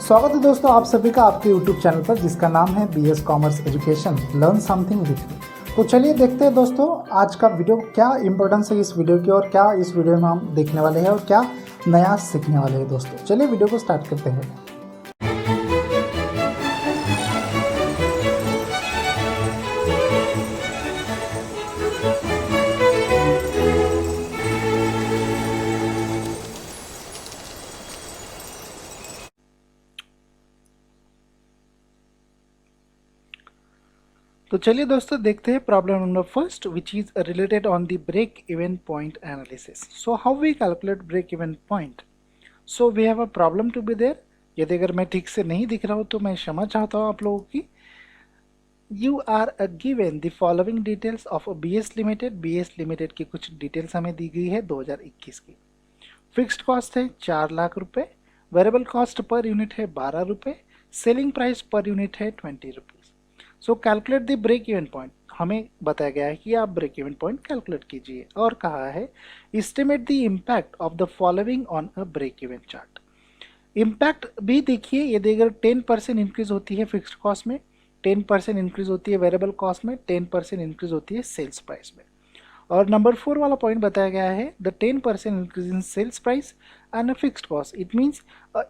स्वागत है दोस्तों आप सभी का आपके YouTube चैनल पर जिसका नाम है BS commerce education learn something with me. तो चलिए देखते हैं दोस्तों आज का वीडियो क्या इंपॉर्टेंस है इस वीडियो की और क्या इस वीडियो में हम देखने वाले हैं और क्या नया सीखने वाले हैं दोस्तों। चलिए वीडियो को स्टार्ट करते हैं। तो चलिए दोस्तों देखते हैं problem number first which is related on the break even point analysis. So how we calculate break even point. So we have a problem to be there. यदि अगर मैं ठीक से नहीं दिख रहा हूँ तो मैं क्षमा चाहता हूँ आप लोगों की। You are given the following details of BS limited. BS limited की कुछ डिटेल्स हमें दी गई है 2021 की। फिक्स्ड कॉस्ट है 4 लाख रुपए, वेरिएबल कॉस्ट पर यूनिट है 12 रुपए, सेलिंग प्राइस पर यूनिट है 20 rupees. So calculate the break even point. हमें बताया गया है कि आप ब्रेक इवन पॉइंट कैलकुलेट कीजिए और कहा है estimate the impact of the following on a break even chart. Impact भी देखिए, यदि अगर 10% इंक्रीज होती है फिक्स्ड कॉस्ट में, 10% इंक्रीज होती है वेरिएबल कॉस्ट में, 10% इंक्रीज होती है सेल्स प्राइस में। और नंबर 4 वाला पॉइंट बताया गया है the 10% increase in sales price and a fixed cost. It means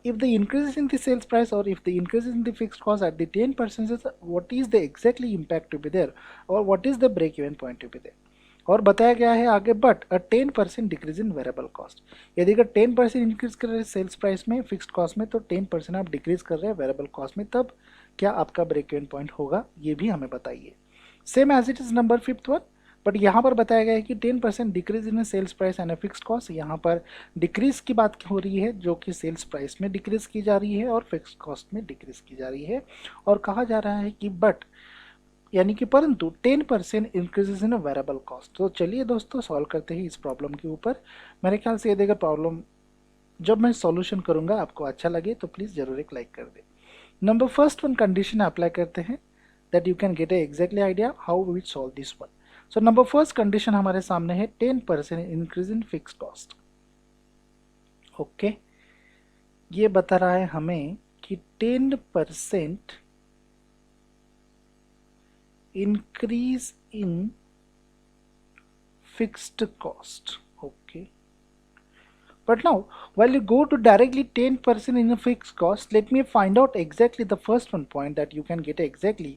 if the increases in the sales price or if the increases in the fixed cost at the 10%, what is the exactly impact to be there or what is the break even point to be there. और बताया गया है आगे but a 10% decrease in variable cost. यदि अगर 10% increase कर रहे हैं सेल्स प्राइस में फिक्स्ड कॉस्ट में तो 10% आप डिक्रीज कर रहे हैं वेरिएबल कॉस्ट में, तब क्या आपका ब्रेक इवन पॉइंट होगा ये भी हमें बताइए। Same as it is number 5th one, but यहाँ पर बताया गया है कि 10% decrease in sales price and fixed cost. यहाँ पर डिक्रीज की बात हो रही है जो कि सेल्स प्राइस में डिक्रीज की जा रही है और फिक्स्ड कॉस्ट में डिक्रीज की जा रही है। और कहा जा रहा है कि बट यानी कि परंतु 10% इंक्रीजेज इन वेरिएबल कॉस्ट। तो चलिए दोस्तों सॉल्व करते हैं इस प्रॉब्लम के ऊपर। मेरे ख्याल से यदि अगर प्रॉब्लम जब मैं सॉल्यूशन करूंगा आपको अच्छा लगे तो प्लीज़ जरूर एक लाइक कर दे। Number first one condition apply करते हैं that you can get a exactly idea how we solve this one. So number first condition हमारे सामने है 10% increase in fixed cost. Okay, ये बता रहा है हमें कि 10% increase in fixed cost. Okay, but now while you go to directly 10% in a fixed cost, let me find out exactly the first one point that you can get exactly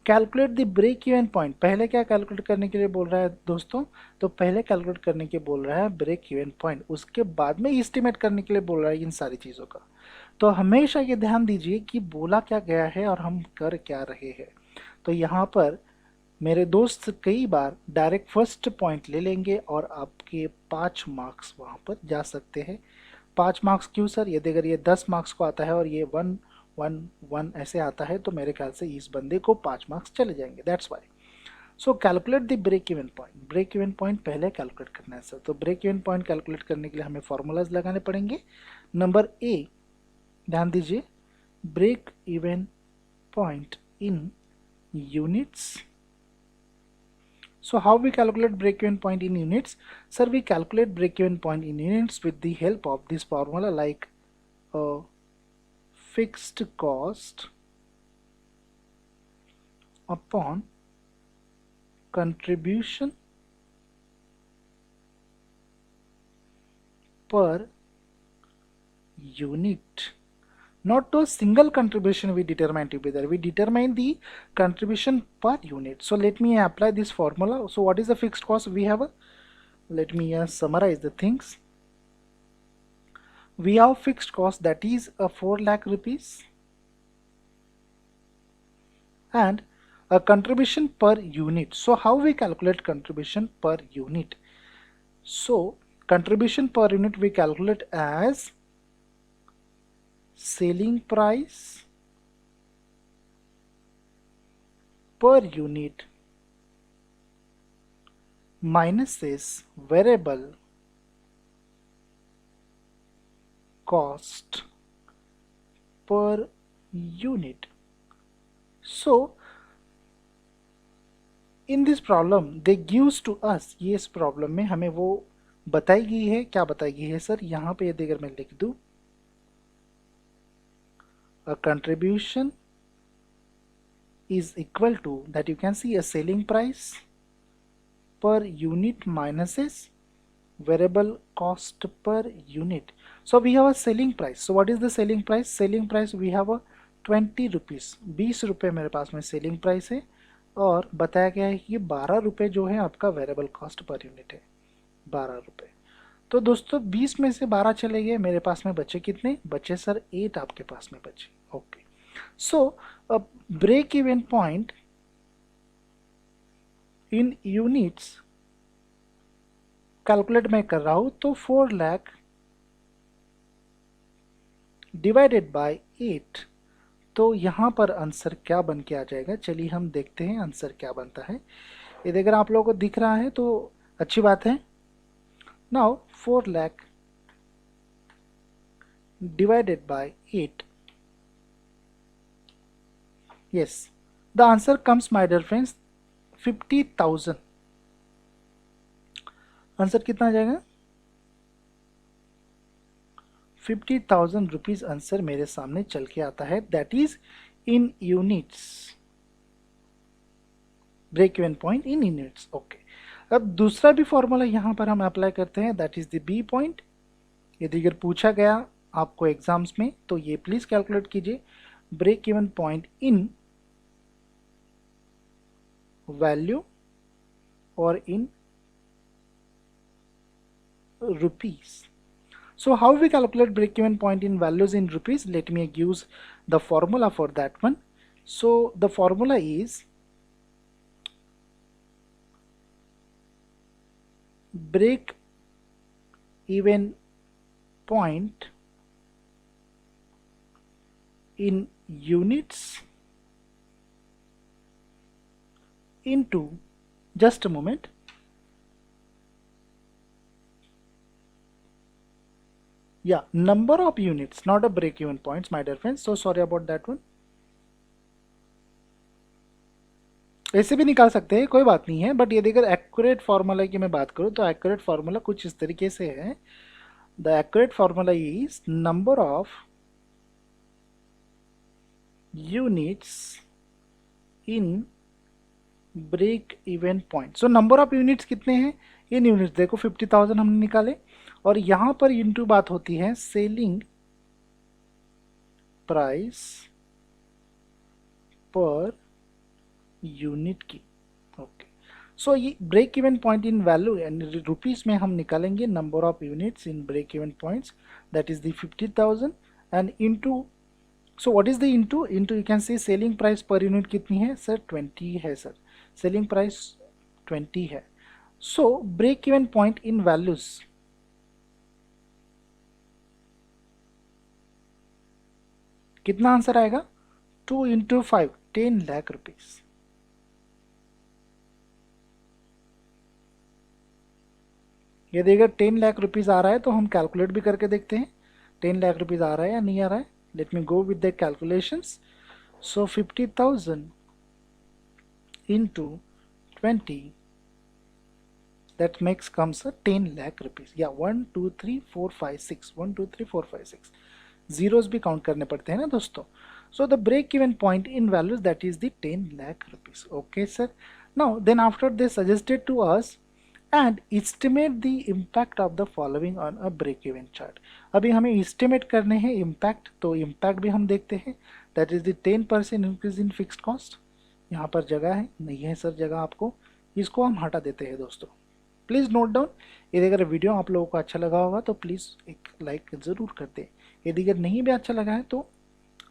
calculate the break even point। पहले क्या calculate करने के लिए बोल रहा है दोस्तों, तो पहले कैलकुलेट करने के बोल रहा है ब्रेक इवन पॉइंट, उसके बाद में एस्टिमेट करने के लिए बोल रहा है इन सारी चीज़ों का। तो हमेशा ये ध्यान दीजिए कि बोला क्या गया है और हम कर क्या रहे हैं। तो यहाँ पर मेरे दोस्त कई बार डायरेक्ट फर्स्ट पॉइंट ले लेंगे और आपके 5 मार्क्स वहाँ पर जा सकते हैं। 5 मार्क्स क्यों सर, यदि अगर ये 10 मार्क्स को आता है और ये 1 1 1 ऐसे आता है तो मेरे ख्याल से इस बंदे को 5 मार्क्स चले जाएंगे, that's why. So calculate the break even point. Break even point पहले कैलकुलेट करना है सर। तो ब्रेक इवन पॉइंट कैलकुलेट करने के लिए हमें फॉर्मूलाज लगाने पड़ेंगे। नंबर ए, ध्यान दीजिए, break even point in units. So how we calculate break-even point in units? Sir, we calculate break-even point in units with the help of this formula like fixed cost upon contribution per unit. Not a single contribution we determine to be there. We determine the contribution per unit. So let me apply this formula. So what is the fixed cost we have? Let me summarize the things. We have fixed cost that is 4 lakh rupees and a contribution per unit. So how we calculate contribution per unit? So contribution per unit we calculate as selling price per unit minuses variable cost per unit. So in this problem they gives to us, ये इस problem में हमें वो बताई गई है। क्या बताई गई है सर, यहाँ पे यदि अगर मैं लिख दूं a contribution is equal to, that you can see, a selling price per unit minuses variable cost per unit. So we have a selling price. So what is the selling price? Selling price we have a 20 rupees, 20 रुपये मेरे पास में selling price है, और बताया गया है कि 12 रुपये जो है आपका वेरिएबल कॉस्ट पर यूनिट है, 12 रुपये। तो दोस्तों 20 में से 12 चले गए, मेरे पास में बचे कितने? बचे सर 8 आपके पास में बचे। Okay, so break even point in units calculate मैं कर रहा हूं, तो 4 लाख डिवाइडेड बाय 8, तो यहाँ पर आंसर क्या बन के आ जाएगा? चलिए हम देखते हैं आंसर क्या बनता है। ये अगर आप लोगों को दिख रहा है तो अच्छी बात है। Now 4 lakh divided by 8, yes, the answer comes my dear friends 50,000। Answer कितना आ जाएगा? 50,000 रुपीज आंसर मेरे सामने चल के आता है, that is in units, break even point in units. Okay, अब दूसरा भी फॉर्मूला यहां पर हम अप्लाई करते हैं, that is the B point. यदि अगर पूछा गया आपको एग्जाम्स में तो ये प्लीज कैलकुलेट कीजिए, break even point in value और in rupees. So how we calculate break-even point in values in rupees? Let me use the formula for that one. So the formula is break-even point in units into, just a moment, yeah, number of units, not a break-even points, my dear friends. So sorry about that one. ऐसे भी निकाल सकते हैं, कोई बात नहीं है, but ये देखकर एक्यूरेट फार्मूला की मैं बात करूं तो एक्यूरेट फार्मूला कुछ इस तरीके से है। The accurate formula is number of units in break even point. So number of units कितने हैं? इन यूनिट्स देखो 50,000 हमने निकाले, और यहां पर इनटू बात होती है सेलिंग प्राइस पर यूनिट की। ओके, सो ये break even point in value यानी रुपीस में हम निकालेंगे number of units in break even points, that is the 50,000 and into, so what is the into? Into you can say selling price पर unit कितनी है sir? 20 है sir, selling price 20 है। So break even point in values, कितना answer आएगा? 2 into 5, 10 lakh rupees. यदि अगर 10 lakh rupees आ रहा है तो हम कैलकुलेट भी करके देखते हैं 10 लाख रुपीज आ रहा है या नहीं आ रहा है। Late me go with the calculations. So 50,000 into 20, that makes comes a 10 lakh rupees. Yeah, 1 2 3 4 5 6, 1 2 3 4 5 6 zeros भी काउंट करने पड़ते हैं ना दोस्तों। So the break even point in values, that is the 10 lakh rupees. Okay sir, now then after they suggested to us and estimate the impact of the following on a break even chart. अभी हमें estimate करने हैं impact, तो impact भी हम देखते हैं, that is the 10% increase in fixed cost। यहाँ पर जगह है नहीं है सर जगह आपको, इसको हम हटा देते हैं दोस्तों। प्लीज़ नोट डाउन, यदि अगर वीडियो आप लोगों को अच्छा लगा होगा तो प्लीज़ एक लाइक ज़रूर कर दें। यदि अगर नहीं भी अच्छा लगा है तो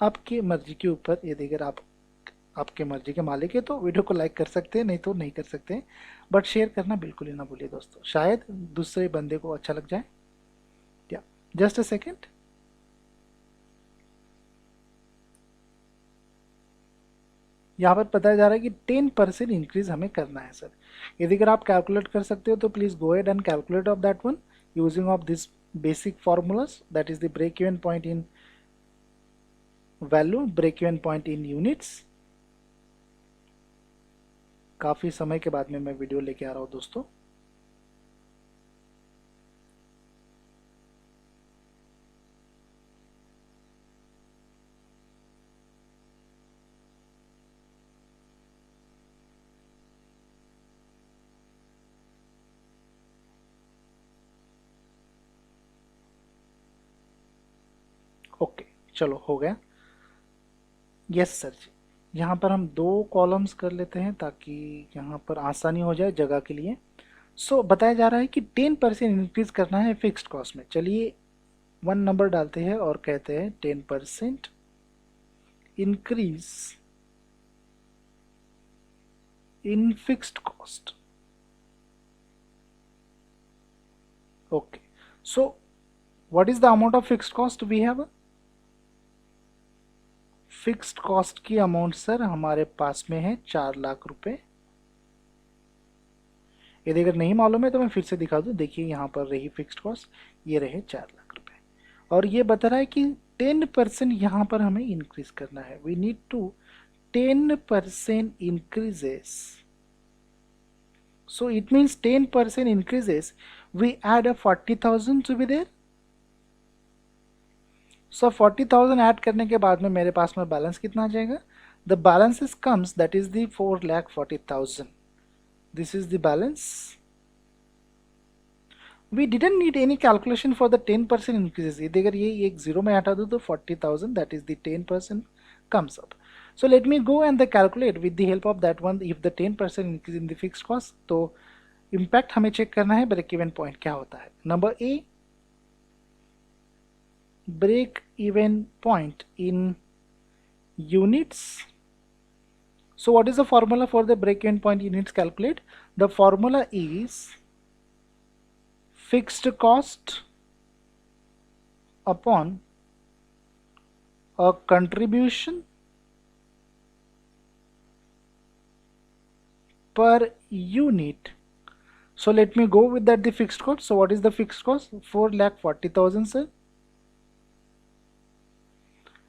आपकी मर्जी के ऊपर, यदि अगर आप आपके मर्जी के मालिक है तो वीडियो को लाइक कर सकते हैं, नहीं तो नहीं कर सकते हैं, बट शेयर करना बिल्कुल ही ना भूलिए दोस्तों, शायद दूसरे बंदे को अच्छा लग जाए। या जस्ट अ सेकेंड, यहाँ पर बताया जा रहा है कि 10% इंक्रीज हमें करना है सर। यदि अगर आप कैलकुलेट कर सकते हो तो please go ahead and calculate of that one using of this basic formulas, that is the break even point in value, break even point in units. काफी समय के बाद में मैं वीडियो लेके आ रहा हूँ दोस्तों। चलो हो गया। यस सर जी, यहाँ पर हम 2 कॉलम्स कर लेते हैं ताकि यहाँ पर आसानी हो जाए जगह के लिए। सो बताया जा रहा है कि 10% इंक्रीज करना है फिक्स्ड कॉस्ट में। चलिए 1 नंबर डालते हैं और कहते हैं 10% increase in fixed cost. Okay, so what is the amount of fixed cost we have? Fixed cost की अमाउंट सर हमारे पास में है 4 लाख रुपए। यदि अगर नहीं मालूम है तो मैं फिर से दिखा दूं। देखिए यहाँ पर रही फिक्स्ड कॉस्ट, ये रहे 4 लाख रुपए, और ये बता रहा है कि 10% यहाँ पर हमें इंक्रीज करना है। We need to 10% increases. So it means 10% increases. We add a 40,000 to be there. So 40,000 add करने के बाद में मेरे पास में बैलेंस कितना आ जाएगा? The balance is comes, that is the 4,40,000. This is the balance. We didn't need any calculation for the 10% increases. यदि अगर ये एक जीरो में हटा दो तो 40,000, that is the 10% comes up. So let me go and calculate with the help of that one if the 10% increase in the fixed cost. तो impact हमें चेक करना है ब्रेक इवन पॉइंट क्या होता है। Number A, break even point in units. So what is the formula for the break even point units calculate? The formula is fixed cost upon a contribution per unit. So let me go with that the fixed cost. So what is the fixed cost? 4,40,000 sir.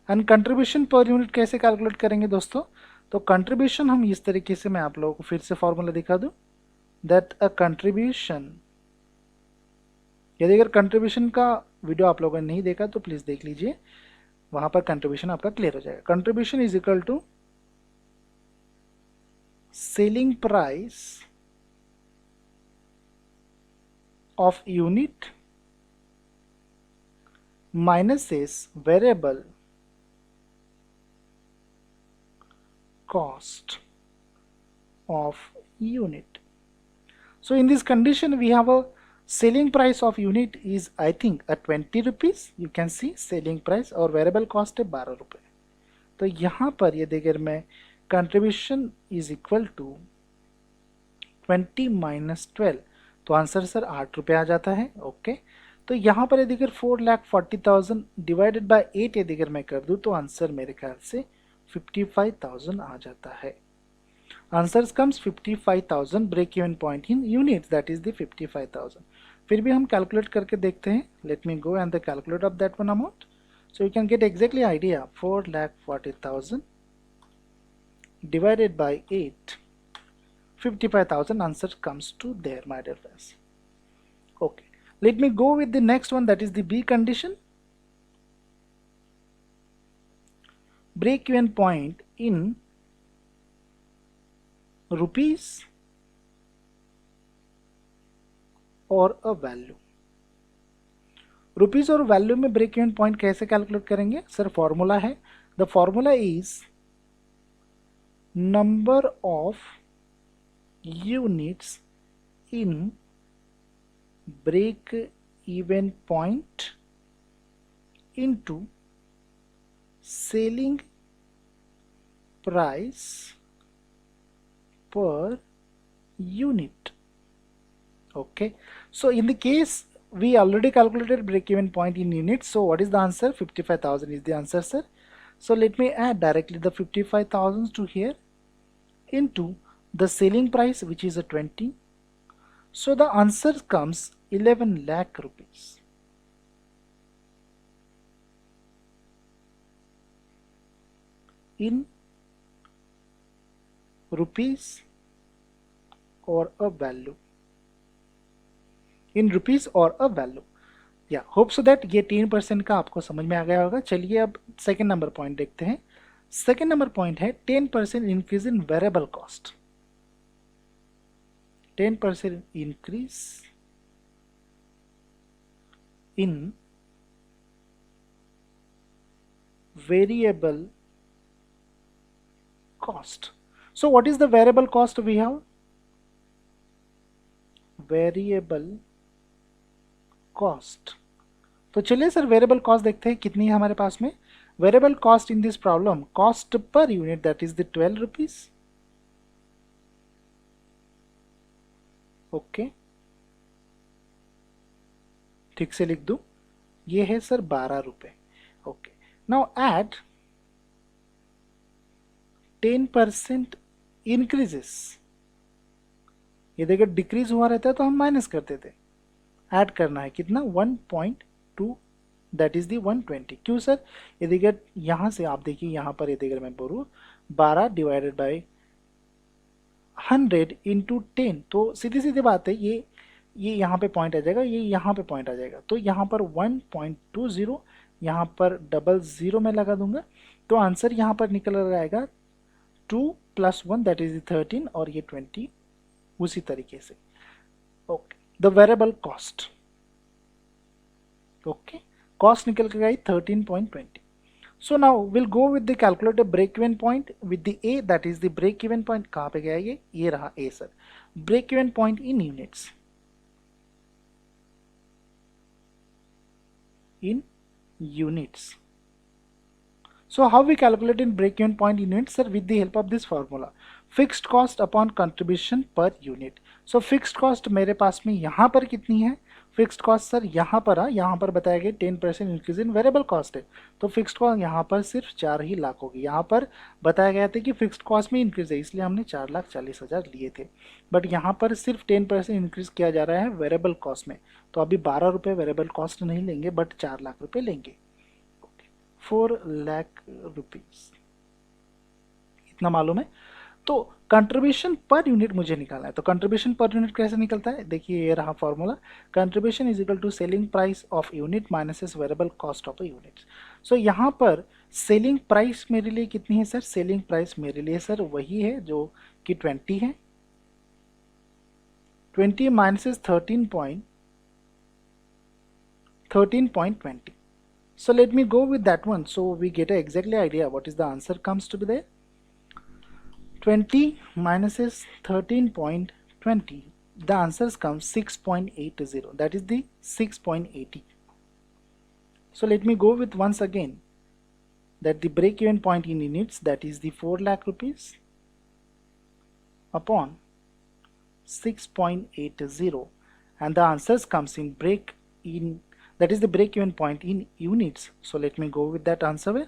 And contribution per unit कैसे calculate करेंगे दोस्तों? तो contribution हम इस तरीके से, मैं आप लोगों को फिर से फॉर्मूला दिखा दूं, दैट अ कंट्रीब्यूशन, यदि अगर कंट्रीब्यूशन का वीडियो आप लोगों ने नहीं देखा तो प्लीज देख लीजिए, वहां पर कंट्रीब्यूशन आपका क्लियर हो जाएगा। Contribution is equal to selling price of unit minus is variable cost of unit. So in this condition we have a selling price of unit is I think a 20 rupees. You can see selling price और variable cost है 12 रुपए। तो यहाँ पर ये देखिए मैं contribution is equal to 20 minus 12, तो आंसर सर 8 रुपए आ जाता है। ओके, तो यहाँ पर यदि 4,40,000 डिवाइडेड बाय 8 यदि मैं कर दूँ तो आंसर मेरे ख्याल से 55,000 आ जाता है। Answer comes 55,000, break even point in units, that is the 55,000। फिर भी हम कैलकुलेट करके देखते हैं। Let me go and the calculate of that one amount, so you can get exactly idea. 4,40,000 divided by 8, 55,000 answer comes to there, my dear friends. Okay, let me go with the next one, that is the B condition. Break even point in rupees और a value. Rupees और value में break even point कैसे calculate करेंगे sir? Formula है, the formula is number of units in break even point into selling price per unit. Okay, so in the case we already calculated break even point in units, so what is the answer? 55,000 is the answer sir. So let me add directly the 55,000 to here into the selling price, which is a 20. So the answer comes 11 lakh rupees. In rupees or a value, in rupees or a value. या hope so that ये 10% का आपको समझ में आ गया होगा। चलिए अब सेकेंड नंबर पॉइंट देखते हैं। सेकेंड नंबर पॉइंट है 10% increase in variable cost. 10% increase in variable cost. So what is the variable cost we have? Variable cost. तो चलिए सर वेरिएबल कॉस्ट देखते हैं कितनी है हमारे पास में. Variable cost in this problem, cost पर unit that is the 12 rupees. Okay, ठीक से लिख दूं, ये है सर 12 रुपए. Okay, now add 10% increases. ये देखिए डिक्रीज हुआ रहता है तो हम माइनस करते थे. ऐड करना है कितना? 1.2, दैट इज दी 120. क्यों सर? ये देखिए यहाँ से आप देखिए यहाँ पर, ये देखिए मैं बोलूँ 12 डिवाइडेड बाई 100 इंटू 10, तो सीधी सीधी बात है, ये यहाँ पे पॉइंट आ जाएगा, ये यहाँ पे पॉइंट आ जाएगा, तो यहाँ पर 1.20, यहाँ पर डबल ज़ीरो मैं लगा दूंगा, तो आंसर यहाँ पर निकल कर आएगा 2 + 1 दैट इज 13 और ये 20 उसी तरीके से. Okay, the variable cost. Okay, cost निकल कर आई 13.20. So now we'll go with the calculate a break even point with the A, that is the break even point. कहाँ पे गया ये रहा A sir. break even point in units. In units. So how we calculate in break even point in units sir? With the help of this formula, fixed cost upon contribution per unit. So fixed cost मेरे पास में यहाँ पर कितनी है? Fixed cost sir यहाँ पर यहाँ पर बताया गया 10% इंक्रीज इन वेरिएबल कॉस्ट है, तो फिक्स्ड कॉस्ट यहाँ पर सिर्फ 4 ही लाख होगी. यहाँ पर बताया गया था कि फिक्स्ड कॉस्ट में इंक्रीज है, इसलिए हमने 4,40,000 लिए थे, बट यहाँ पर सिर्फ 10% इंक्रीज किया जा रहा है वेरिएबल कॉस्ट में, तो अभी 12 रुपये वेरिएबल कॉस्ट नहीं लेंगे बट 4 लाख रुपये लेंगे. 4 लाख रुपीज इतना मालूम है. तो कंट्रीब्यूशन पर यूनिट मुझे निकालना है, तो कंट्रीब्यूशन पर यूनिट कैसे निकलता है? देखिए ये रहा formula, contribution is equal to selling price of unit minus variable cost of a unit. So यहाँ पर सेलिंग प्राइस मेरे लिए कितनी है सर? सेलिंग प्राइस मेरे लिए सर वही है जो कि 20 है. 20 minus 13.20. So let me go with that one, so we get a exactly idea what is the answer comes to be there. 20 minus 13.20, the answers comes 6.80, that is the 6.80. So let me go with once again that the break even point in units, that is the 4 lakh rupees upon 6.80, and the answers comes in break in, that is the break even point in units. So let me go with that answer.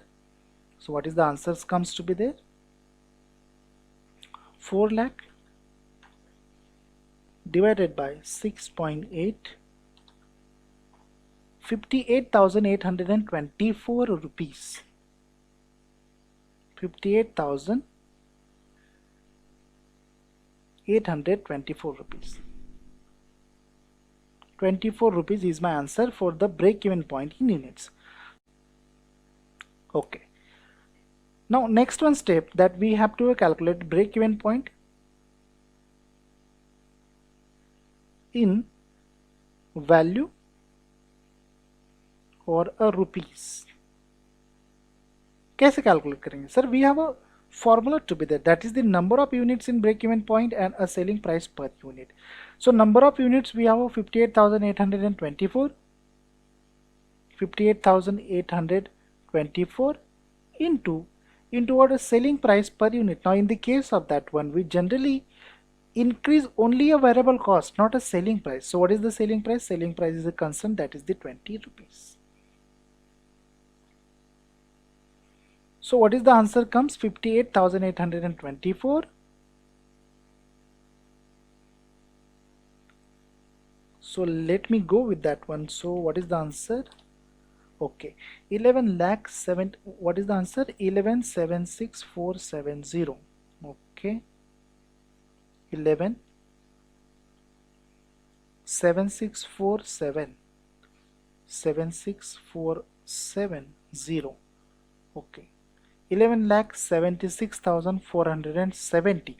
So what is the answers comes to be there? 4 lakh divided by 6.8, 58,824 rupees. 58,824 rupees. 24 rupees is my answer for the break even point in units. Okay. Now next one step that we have to calculate break even point in value or a rupees. कैसे calculate करेंगे sir? We have a formula to be there, that is the number of units in break even point and a selling price per unit. So number of units we have 58,824, 58,824 into what a selling price per unit. Now in the case of that one, we generally increase only a variable cost, not a selling price. So what is the selling price? Selling price is a constant, that is the 20 rupees. So what is the answer comes? 58,824. So let me go with that one. So what is the answer? Okay, 11 lakh 7. What is the answer? 11,76,470. Okay, 11,7647. 76,470. Okay, 11,76,470.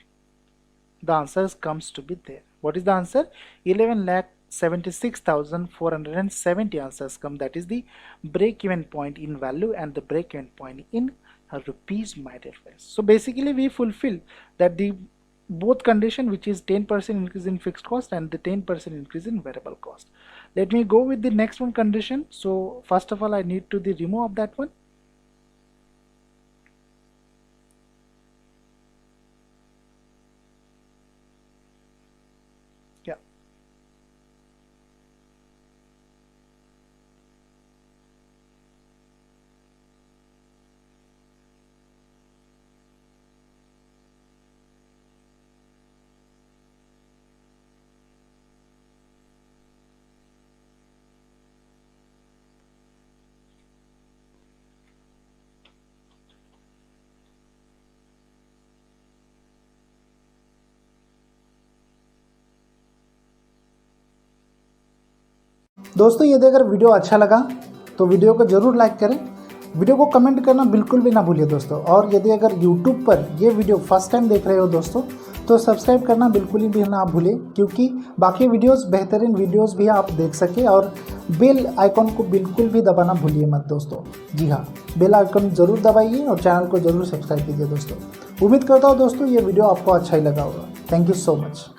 The answer comes to be there. What is the answer? 11 lakh 76,470 answers come. That is the break-even point in value and the break-even point in rupees, my dear friends. So basically we fulfill that the both condition, which is 10% increase in fixed cost and the 10% increase in variable cost. Let me go with the next one condition. So first of all, I need to the remove of that one. Yeah. दोस्तों यदि अगर video अच्छा लगा तो video को ज़रूर like करें, video को कमेंट करना बिल्कुल भी ना भूलिए दोस्तों। और यदि अगर YouTube पर ये वीडियो फर्स्ट टाइम देख रहे हो दोस्तों तो सब्सक्राइब करना बिल्कुल भी ना भूलें, क्योंकि बाकी वीडियोस बेहतरीन वीडियोस भी आप देख सके। और बेल आइकॉन को बिल्कुल भी दबाना भूलिए मत दोस्तों। जी हाँ, बेल आइकन ज़रूर दबाइए और चैनल को ज़रूर सब्सक्राइब कीजिए दोस्तों। उम्मीद करता हूँ दोस्तों ये वीडियो आपको अच्छा ही लगा होगा। Thank you so much.